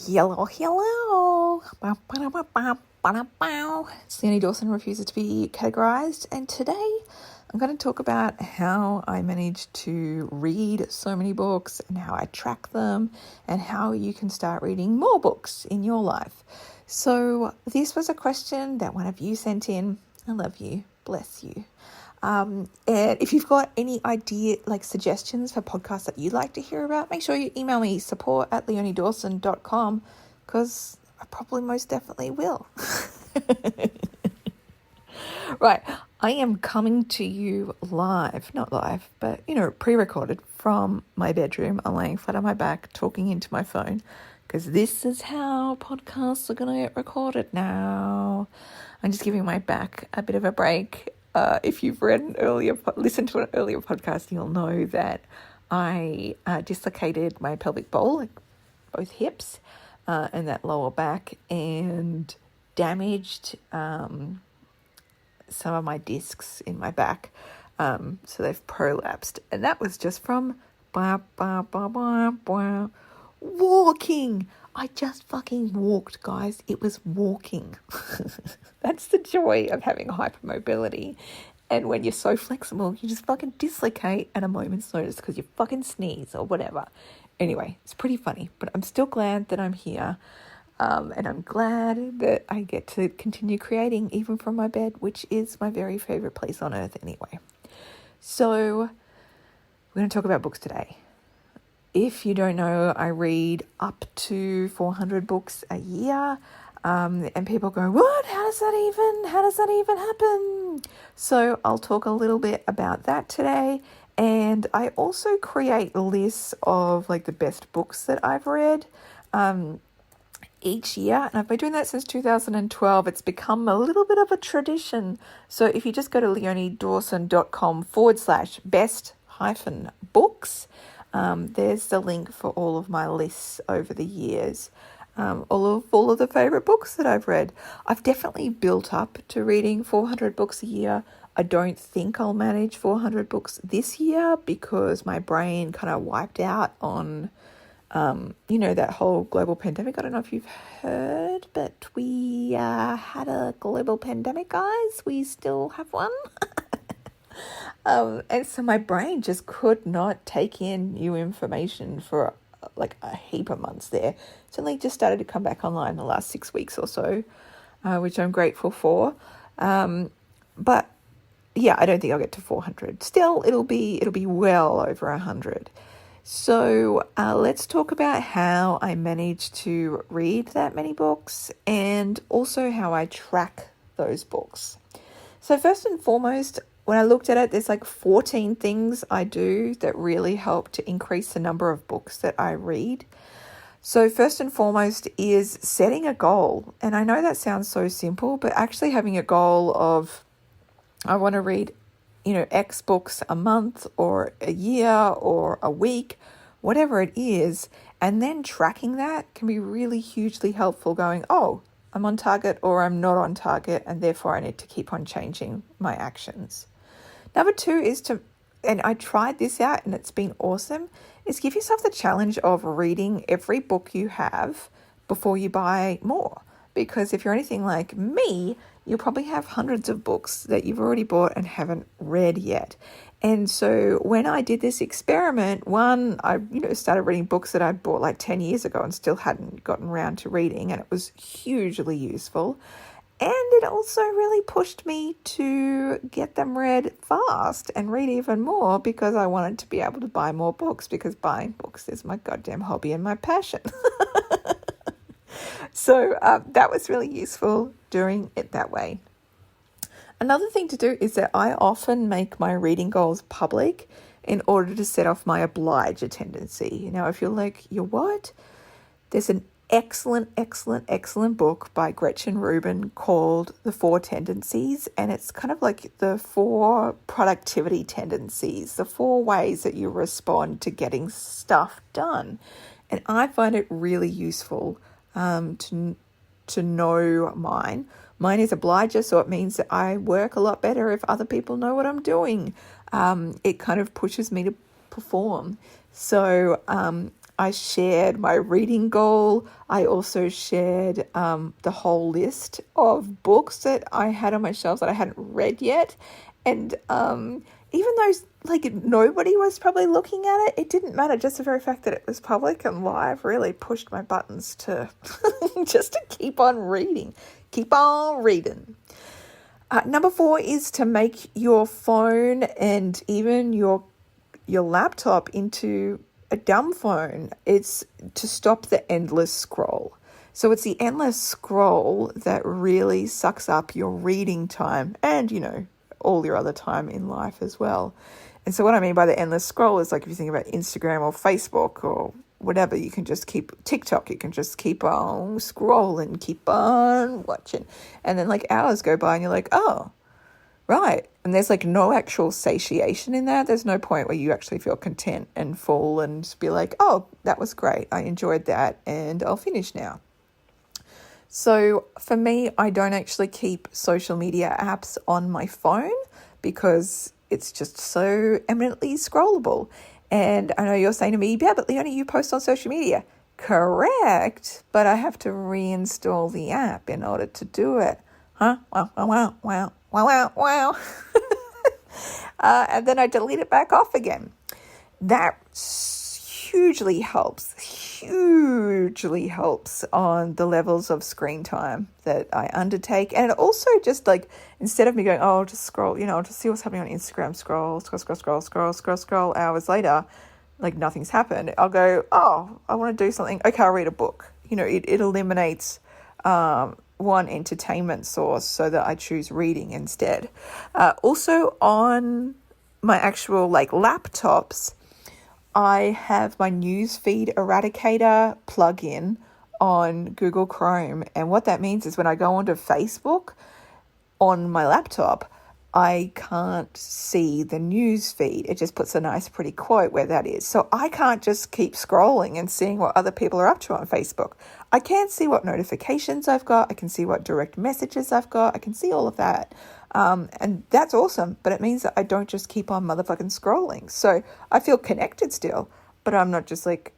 Hello, hello. Leonie Dawson refuses to be categorized, and today I'm going to talk about how I managed to read so many books and how I track them and how you can start reading more books in your life. So this was a question that one of you sent in. I love you. Bless you. And if you've got any idea, like suggestions for podcasts that you'd like to hear about, make sure you email me support@leoniedawson.com because I probably most definitely will. Right, I am coming to you live, not live, but, pre-recorded from my bedroom. I'm laying flat on my back, talking into my phone, because this is how podcasts are going to get recorded now. I'm just giving my back a bit of a break. If you've listened to an earlier podcast, you'll know that I dislocated my pelvic bowl, like both hips, and that lower back, and damaged some of my discs in my back. So they've prolapsed, and that was just from walking. I just fucking walked, guys. It was walking. That's the joy of having hypermobility. And when you're so flexible, you just fucking dislocate at a moment's notice because you fucking sneeze or whatever. Anyway, it's pretty funny, but I'm still glad that I'm here. And I'm glad that I get to continue creating even from my bed, which is my very favorite place on earth anyway. So we're going to talk about books today. If you don't know, I read up to 400 books a year. And people go, what? How does that even happen? So I'll talk a little bit about that today. And I also create lists of like the best books that I've read each year. And I've been doing that since 2012. It's become a little bit of a tradition. So if you just go to leoniedawson.com/best-books, there's the link for all of my lists over the years. All of the favorite books that I've read. I've definitely built up to reading 400 books a year. I don't think I'll manage 400 books this year because my brain kind of wiped out on, that whole global pandemic. I don't know if you've heard, but we had a global pandemic, guys. We still have one. And so my brain just could not take in new information for like a heap of months there. It's only just started to come back online the last 6 weeks or so, which I'm grateful for. But yeah, I don't think I'll get to 400. Still, it'll be well over 100. So let's talk about how I managed to read that many books and also how I track those books. So first and foremost, when I looked at it, there's like 14 things I do that really help to increase the number of books that I read. So first and foremost is setting a goal. And I know that sounds so simple, but actually having a goal of, I want to read, X books a month or a year or a week, whatever it is, and then tracking that can be really hugely helpful going, oh, I'm on target or I'm not on target, and therefore I need to keep on changing my actions. Number 2 is and I tried this out and it's been awesome, is give yourself the challenge of reading every book you have before you buy more. Because if you're anything like me, you'll probably have hundreds of books that you've already bought and haven't read yet. And so when I did this experiment, I started reading books that I bought like 10 years ago and still hadn't gotten around to reading, and it was hugely useful. And it also really pushed me to get them read fast and read even more because I wanted to be able to buy more books, because buying books is my goddamn hobby and my passion. So that was really useful doing it that way. Another thing to do is that I often make my reading goals public in order to set off my obliger tendency. Now, if you're like, you're what? There's an excellent book by Gretchen Rubin called The 4 Tendencies, and it's kind of like the 4 productivity tendencies, the 4 ways that you respond to getting stuff done. And I find it really useful to know mine. Mine is obliger, so it means that I work a lot better if other people know what I'm doing. It kind of pushes me to perform. So I shared my reading goal. I also shared the whole list of books that I had on my shelves that I hadn't read yet. And even though like nobody was probably looking at it, it didn't matter. Just the very fact that it was public and live really pushed my buttons to just to keep on reading. Keep on reading. Number 4 is to make your phone and even your laptop into a dumb phone. It's to stop the endless scroll. So it's the endless scroll that really sucks up your reading time and, all your other time in life as well. And so what I mean by the endless scroll is like if you think about Instagram or Facebook or whatever, you can just keep TikTok, you can just keep on scrolling, keep on watching. And then like hours go by and you're like, oh, right. And there's like no actual satiation in that. There's no point where you actually feel content and full and be like, oh, that was great. I enjoyed that and I'll finish now. So for me, I don't actually keep social media apps on my phone because it's just so eminently scrollable. And I know you're saying to me, yeah, but Leonie, you post on social media. Correct, but I have to reinstall the app in order to do it. Huh? Wow. And then I delete it back off again. That hugely helps on the levels of screen time that I undertake. And it also just like, instead of me going, oh, I'll just scroll, I'll just see what's happening on Instagram, scroll hours later, like nothing's happened. I'll go, oh, I want to do something. Okay, I'll read a book. It eliminates one entertainment source so that I choose reading instead. Also on my actual like laptops, I have my newsfeed eradicator plugin on Google Chrome. And what that means is when I go onto Facebook on my laptop, I can't see the news feed. It just puts a nice pretty quote where that is. So I can't just keep scrolling and seeing what other people are up to on Facebook. I can see what notifications I've got. I can see what direct messages I've got. I can see all of that. And that's awesome. But it means that I don't just keep on motherfucking scrolling. So I feel connected still, but I'm not just like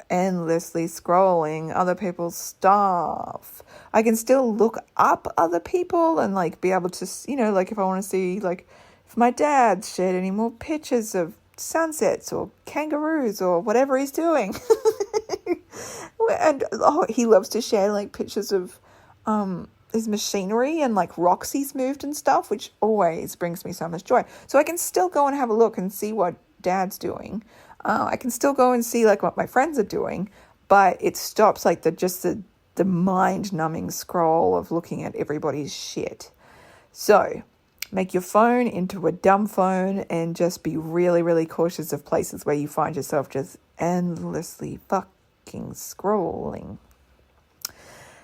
endlessly scrolling other people's stuff. I can still look up other people and like be able to, like if I want to see like if my dad shared any more pictures of sunsets or kangaroos or whatever he's doing. And he loves to share like pictures of his machinery and like rocks he's moved and stuff, which always brings me so much joy. So I can still go and have a look and see what dad's doing. I can still go and see like what my friends are doing, but it stops like the mind-numbing scroll of looking at everybody's shit. So make your phone into a dumb phone and just be really, really cautious of places where you find yourself just endlessly fucking scrolling.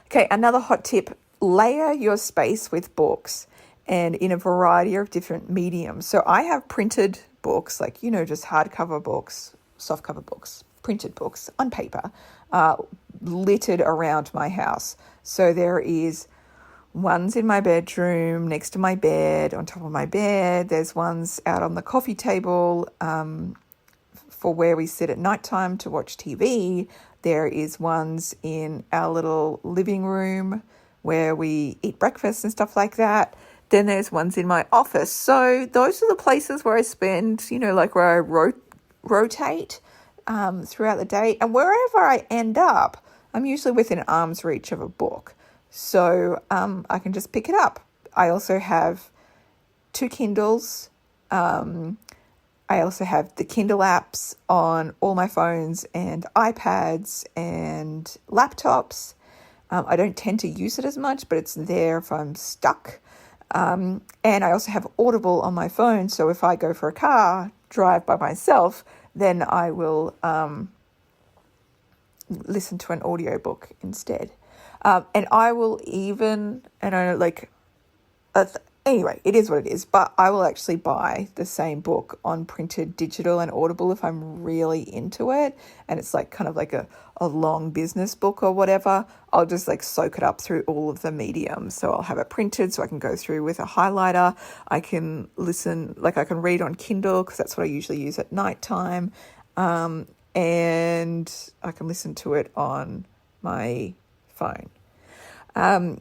Okay, another hot tip, layer your space with books and in a variety of different mediums. So I have printed books, like, just hardcover books, softcover books, printed books on paper, littered around my house. So there is ones in my bedroom, next to my bed, on top of my bed. There's ones out on the coffee table for where we sit at nighttime to watch TV. There is ones in our little living room where we eat breakfast and stuff like that. Then there's ones in my office. So those are the places where I spend, like where I rotate throughout the day. And wherever I end up, I'm usually within arm's reach of a book. So I can just pick it up. I also have 2 Kindles. I also have the Kindle apps on all my phones and iPads and laptops. I don't tend to use it as much, but it's there if I'm stuck. And I also have Audible on my phone. So if I go for a car drive by myself, then I will listen to an audiobook instead. And I will even, and I like, anyway, it is what it is, but I will actually buy the same book on printed digital and Audible if I'm really into it. And it's like kind of like a long business book or whatever. I'll just like soak it up through all of the mediums. So I'll have it printed so I can go through with a highlighter. I can listen, like I can read on Kindle because that's what I usually use at nighttime. and I can listen to it on my phone. I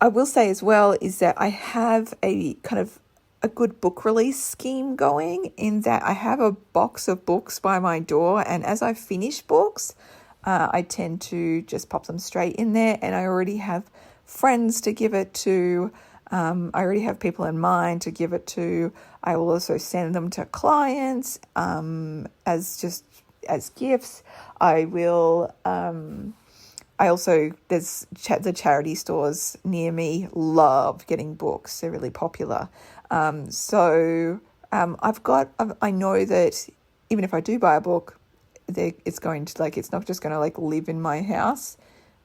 will say as well is that I have a kind of a good book release scheme going, in that I have a box of books by my door, and as I finish books, I tend to just pop them straight in there, and I already have friends to give it to. I already have people in mind to give it to. I will also send them to clients as gifts. I will. I also, there's the charity stores near me love getting books. They're really popular. I know that even if I do buy a book, it's not just going to live in my house.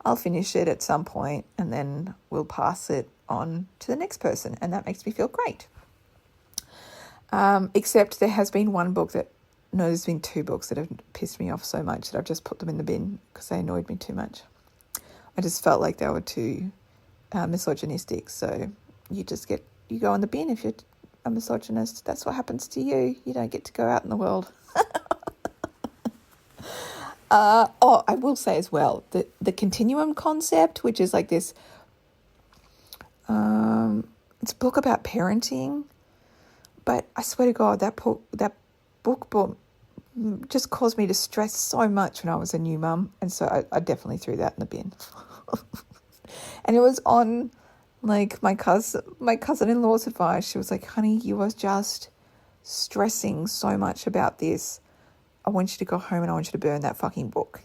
I'll finish it at some point and then we'll pass it on to the next person. And that makes me feel great. Except there has been there's been 2 books that have pissed me off so much that I've just put them in the bin because they annoyed me too much. I just felt like they were too misogynistic. So you go in the bin if you're a misogynist. That's what happens to you. You don't get to go out in the world. I will say as well, the continuum concept, which is like this, it's a book about parenting, but I swear to God, that book just caused me to stress so much when I was a new mum, and so I definitely threw that in the bin. And it was on my cousin-in-law's advice. She was like, honey, you were just stressing so much about this. I want you to go home and I want you to burn that fucking book.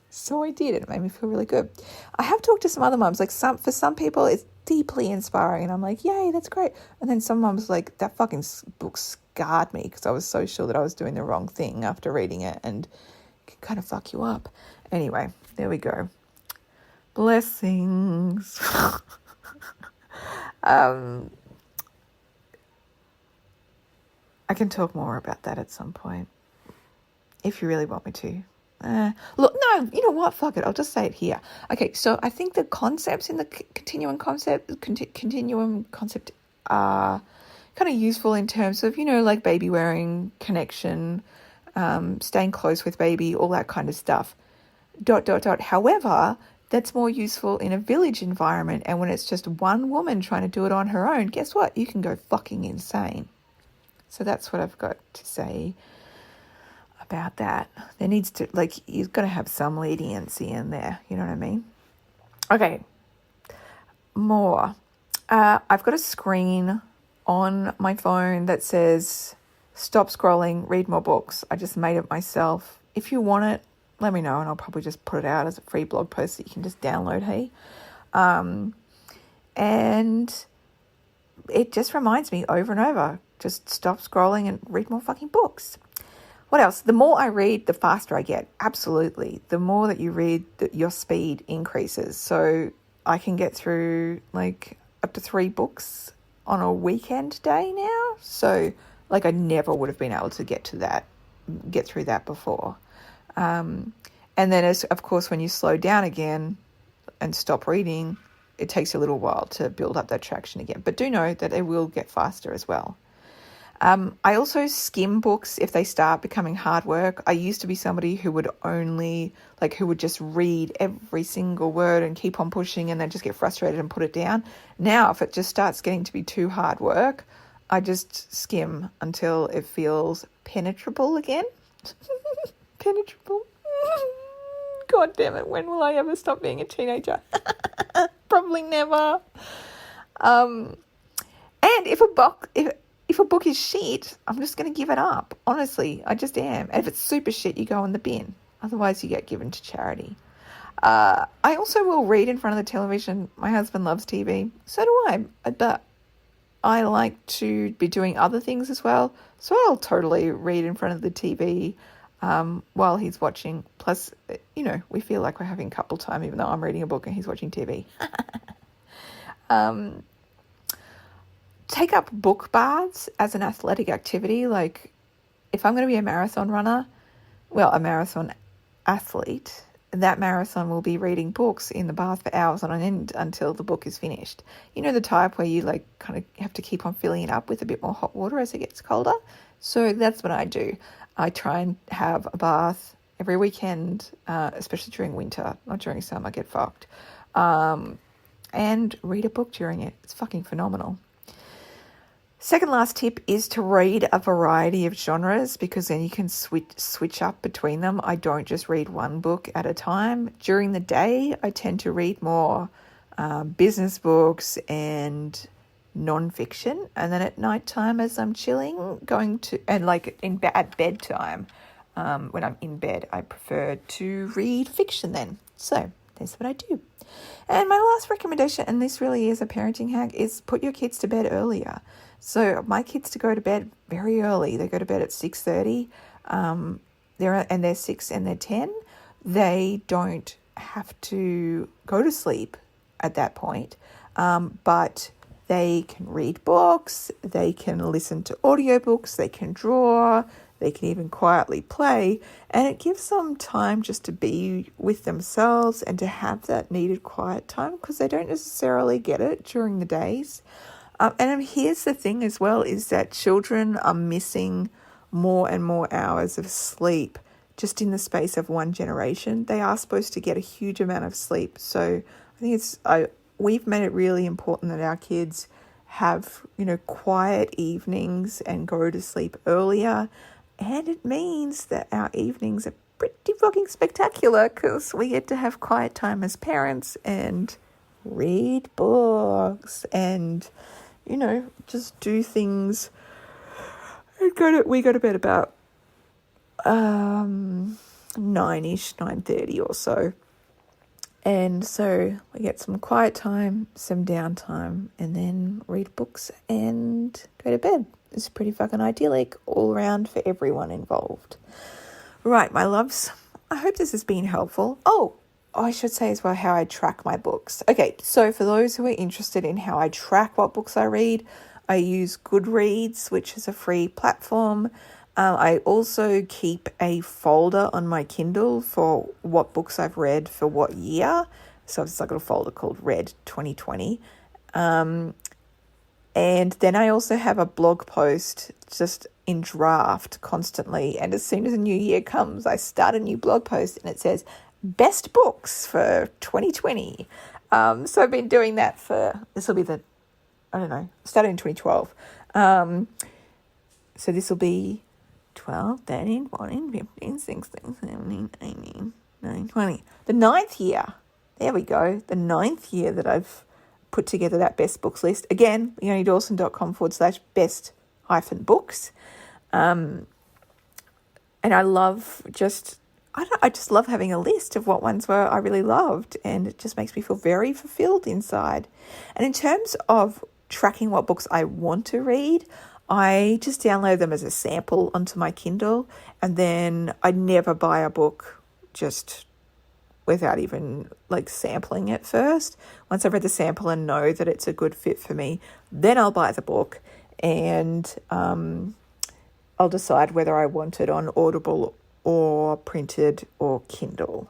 So I did, and it made me feel really good. I have talked to some other mums, for some people it's deeply inspiring, and I'm like, yay, that's great. And then some mums like, that fucking book scarred me because I was so sure that I was doing the wrong thing after reading it, and it can kind of fuck you up. Anyway, there we go. Blessings. I can talk more about that at some point if you really want me to. Look, no, you know what? Fuck it. I'll just say it here. Okay, so I think the concepts in the continuum concept are kind of useful in terms of, like baby wearing, connection, staying close with baby, all that kind of stuff. ... However, that's more useful in a village environment, and when it's just one woman trying to do it on her own, guess what? You can go fucking insane. So that's what I've got to say about that. There needs to, you've got to have some leniency in there. You know what I mean? Okay. More. I've got a screen on my phone that says, stop scrolling, read more books. I just made it myself. If you want it, let me know, and I'll probably just put it out as a free blog post that you can just download, hey? And it just reminds me over and over, just stop scrolling and read more fucking books. What else? The more I read, the faster I get. Absolutely. The more that you read, your speed increases. So I can get through up to 3 books on a weekend day now. So I never would have been able to get through that before. And then of course, when you slow down again and stop reading, it takes a little while to build up that traction again. But do know that it will get faster as well. I also skim books if they start becoming hard work. I used to be somebody who would who would just read every single word and keep on pushing and then just get frustrated and put it down. Now, if it just starts getting to be too hard work, I just skim until it feels penetrable again. Penetrable. God damn it. When will I ever stop being a teenager? Probably never. And if a book is shit, I'm just going to give it up. Honestly, I just am. And if it's super shit, you go in the bin. Otherwise, you get given to charity. I also will read in front of the television. My husband loves TV. So do I. But I like to be doing other things as well. So I'll totally read in front of the TV while he's watching. Plus, we feel like we're having couple time, even though I'm reading a book and he's watching TV. Take up book baths as an athletic activity. If I'm going to be a marathon athlete, that marathon will be reading books in the bath for hours on end until the book is finished. You know, the type where you kind of have to keep on filling it up with a bit more hot water as it gets colder. So that's what I do. I try and have a bath every weekend, especially during winter, not during summer, get fucked. And read a book during it. It's fucking phenomenal. Second last tip is to read a variety of genres, because then you can switch up between them. I don't just read one book at a time. During the day, I tend to read more business books and non-fiction, and then at nighttime, as I'm chilling, at bedtime, when I'm in bed, I prefer to read fiction then. So that's what I do. And my last recommendation, and this really is a parenting hack, is put your kids to bed earlier. So my kids to go to bed very early. They go to bed at 6:30. They're 6 and they're 10. They don't have to go to sleep at that point, but they can read books, they can listen to audiobooks, they can draw, they can even quietly play, and it gives them time just to be with themselves and to have that needed quiet time, because they don't necessarily get it during the days. And here's the thing as well, is that children are missing more and more hours of sleep just in the space of one generation. They are supposed to get a huge amount of sleep. So I think we've made it really important that our kids have, quiet evenings and go to sleep earlier. And it means that our evenings are pretty fucking spectacular, because we get to have quiet time as parents and read books and, just do things. We go to bed about 9-ish, 9:30 or so. And so we get some quiet time, some downtime, and then read books and go to bed. It's pretty fucking idyllic all around for everyone involved. Right, my loves, I hope this has been helpful. Oh, I should say as well how I track my books. Okay, so for those who are interested in how I track what books I read, I use Goodreads, which is a free platform. I also keep a folder on my Kindle for what books I've read for what year. So I've got a folder called Read 2020. And then I also have a blog post just in draft constantly. And as soon as a new year comes, I start a new blog post and it says best books for 2020. So I've been doing that this will be started in 2012. So this will be 12, 13, 14, 15, 16, 17, 18, 19, 20. The 9th year. There we go. The 9th year that I've put together that best books list. Again, leoniedawson.com/best-books. And I love I just love having a list of what ones I really loved, and it just makes me feel very fulfilled inside. And in terms of tracking what books I want to read, I just download them as a sample onto my Kindle, and then I never buy a book just without even sampling it first. Once I've read the sample and know that it's a good fit for me, then I'll buy the book, and I'll decide whether I want it on Audible or printed or Kindle,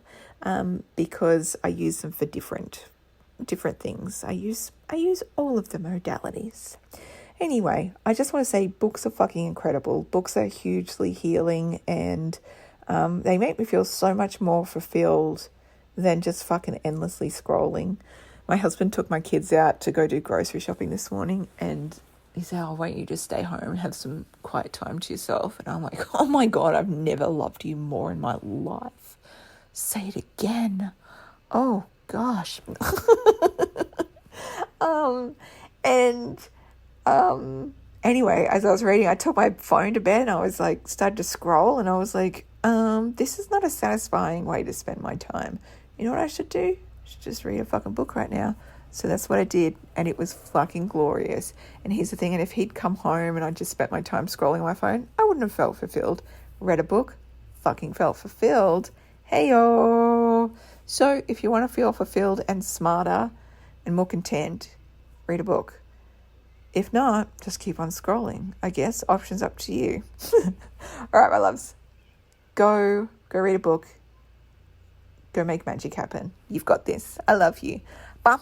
because I use them for different things. I use all of the modalities. Anyway, I just want to say books are fucking incredible. Books are hugely healing, and they make me feel so much more fulfilled than just fucking endlessly scrolling. My husband took my kids out to go do grocery shopping this morning, and he said, "Oh, why don't you just stay home and have some quiet time to yourself?" And I'm like, "Oh my God, I've never loved you more in my life. Say it again. Oh gosh." Anyway, as I was reading, I took my phone to bed and I was started to scroll, and I was like, this is not a satisfying way to spend my time. You know what I should do? I should just read a fucking book right now. So that's what I did, and it was fucking glorious. And here's the thing, and if he'd come home and I just spent my time scrolling my phone, I wouldn't have felt fulfilled. Read a book, fucking felt fulfilled. Hey-o! So if you want to feel fulfilled and smarter and more content, read a book. If not, just keep on scrolling. I guess options up to you. All right, my loves. Go read a book. Go make magic happen. You've got this. I love you. Bye.